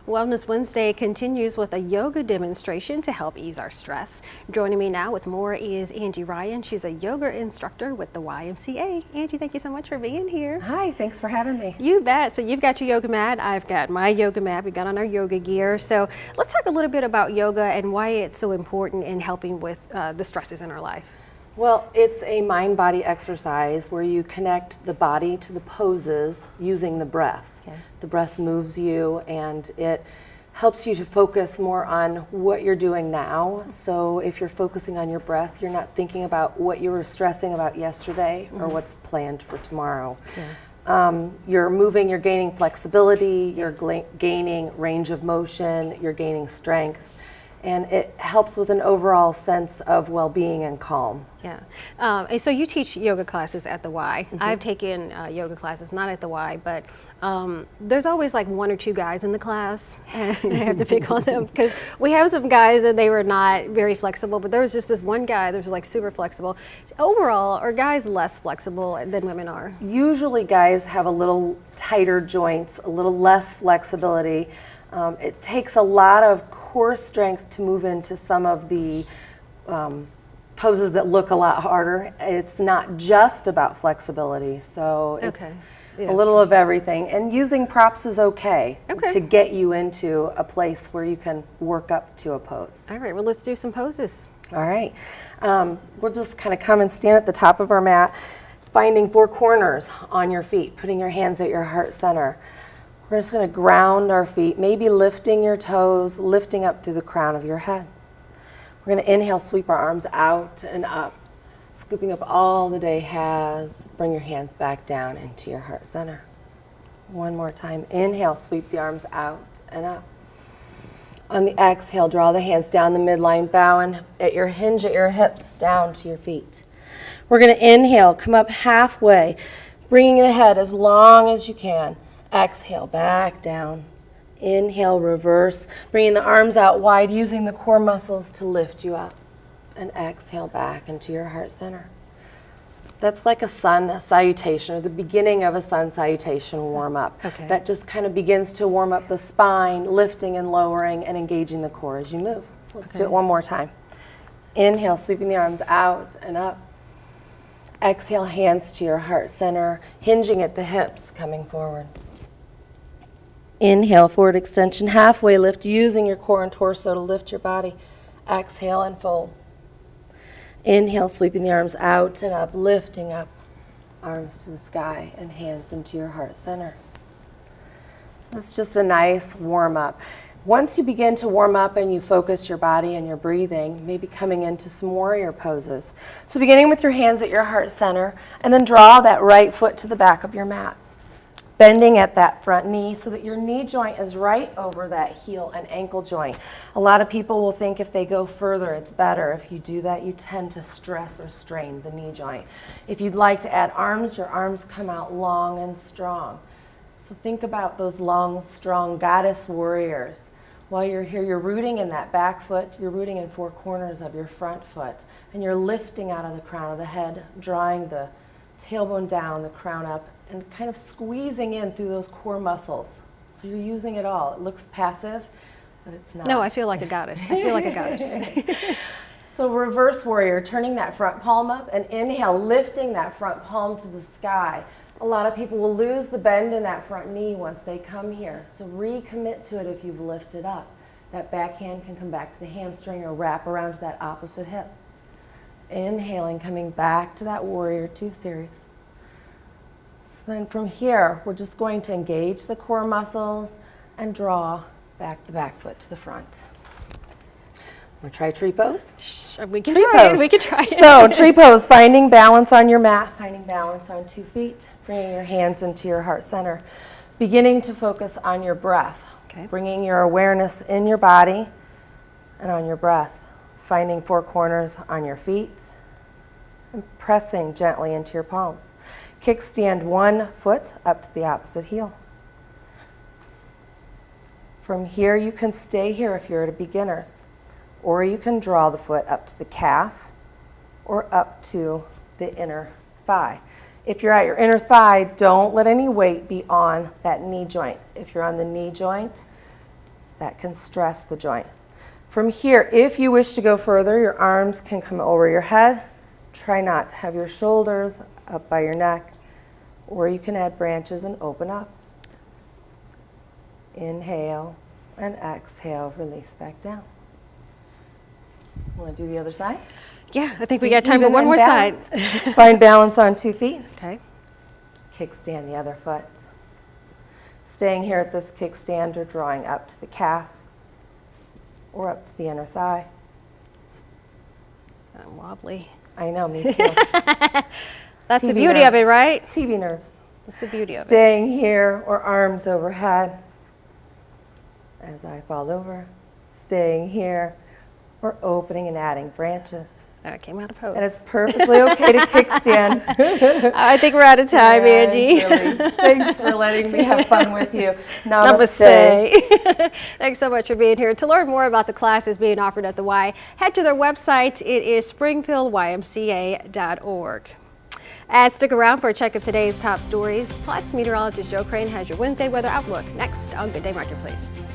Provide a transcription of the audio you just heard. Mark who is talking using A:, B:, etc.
A: Wellness Wednesday continues with a yoga demonstration to help ease our stress. Joining me now with more is Angie Ryan. She's a yoga instructor with the YMCA. Angie, thank you so much for being here.
B: Hi, thanks for having me.
A: You bet. So you've got your yoga mat, I've got my yoga mat, we got on our yoga gear. So let's talk a little bit about yoga and why it's so important in helping with the stresses in our life.
B: Well, it's a mind-body exercise where you connect the body to the poses using the breath. Okay. The breath moves you and it helps you to focus more on what you're doing now. So if you're focusing on your breath, you're not thinking about what you were stressing about yesterday or what's planned for tomorrow. Yeah. You're moving, you're gaining flexibility, you're gaining range of motion, you're gaining strength. And it helps with an overall sense of well-being and calm.
A: Yeah. And so you teach yoga classes at the Y. I've taken yoga classes, not at the Y, but there's always like one or two guys in the class, and I have to pick on them because we have some guys and they were not very flexible, but there was just this one guy that was like super flexible. Overall, are guys less flexible than women are?
B: Usually guys have a little tighter joints, a little less flexibility. It takes a lot of core strength to move into some of the poses that look a lot harder. It's not just about flexibility, so it's a little of everything. And using props is okay to get you into a place where you can work up to a pose.
A: All right, well, let's do some poses.
B: All right. We'll just kind of come and stand at the top of our mat, finding four corners on your feet, putting your hands at your heart center. We're just going to ground our feet, maybe lifting your toes, lifting up through the crown of your head. We're going to inhale, sweep our arms out and up, scooping up all the day has. Bring your hands back down into your heart center. One more time. Inhale, sweep the arms out and up. On the exhale, draw the hands down the midline, bowing at your hinge at your hips, down to your feet. We're going to inhale, come up halfway, bringing the head as long as you can. Exhale, back down. Inhale, reverse, bringing the arms out wide, using the core muscles to lift you up. And exhale back into your heart center. That's like a sun salutation, or the beginning of a sun salutation warm up. That just kind of begins to warm up the spine, lifting and lowering and engaging the core as you move. So let's do it one more time. Inhale, sweeping the arms out and up. Exhale, hands to your heart center, hinging at the hips, coming forward. Inhale, forward extension, halfway lift, using your core and torso to lift your body. Exhale and fold. Inhale, sweeping the arms out and up, lifting up, arms to the sky and hands into your heart center. So that's just a nice warm up. Once you begin to warm up and you focus your body and your breathing, maybe coming into some warrior poses. So beginning with your hands at your heart center, and then draw that right foot to the back of your mat. Bending at that front knee so that your knee joint is right over that heel and ankle joint. A lot of people will think if they go further, it's better. If you do that, you tend to stress or strain the knee joint. If you'd like to add arms, your arms come out long and strong. So think about those long, strong goddess warriors. While you're here, you're rooting in that back foot, you're rooting in four corners of your front foot, and you're lifting out of the crown of the head, drawing the tailbone down, the crown up, and kind of squeezing in through those core muscles. So you're using it all. It looks passive, but it's not.
A: No, I feel like a goddess. I feel like a goddess.
B: So reverse warrior, turning that front palm up and inhale, lifting that front palm to the sky. A lot of people will lose the bend in that front knee once they come here. So recommit to it if you've lifted up. That back hand can come back to the hamstring or wrap around to that opposite hip. Inhaling, coming back to that warrior two series. Then from here, we're just going to engage the core muscles and draw back the back foot to the front. We'll try tree pose.
A: We can try it. We can try it.
B: So tree pose, finding balance on your mat, finding balance on 2 feet, bringing your hands into your heart center, beginning to focus on your breath, bringing your awareness in your body and on your breath, finding four corners on your feet, and pressing gently into your palms. Kickstand one foot up to the opposite heel. From here, you can stay here if you're at a beginner's, or you can draw the foot up to the calf or up to the inner thigh. If you're at your inner thigh, don't let any weight be on that knee joint. If you're on the knee joint, that can stress the joint. From here, if you wish to go further, your arms can come over your head. Try not to have your shoulders up by your neck, or you can add branches and open up. Inhale and exhale, release back down. Want to do the other side?
A: Yeah, I think we got time for
B: Even
A: one
B: and
A: more side.
B: balance. Find balance on 2 feet.
A: Okay.
B: Kickstand the other foot. Staying here at this kickstand or drawing up to the calf or up to the inner thigh.
A: I'm wobbly.
B: I know, me too.
A: That's the
B: TV
A: beauty of
B: nerves.
A: it, right?
B: TV nerves.
A: That's the beauty of it.
B: Staying here or arms overhead as I fall over. Staying here or opening and adding branches.
A: I came out of pose.
B: And it's perfectly okay to kickstand.
A: I think we're out of time,
B: Yeah,
A: Angie.
B: Julie, thanks for letting me have fun with you.
A: Namaste. Thanks so much for being here. To learn more about the classes being offered at the Y, head to their website. It is springfieldymca.org. And stick around for a check of today's top stories. Plus, meteorologist Joe Crane has your Wednesday weather outlook next on Good Day Marketplace.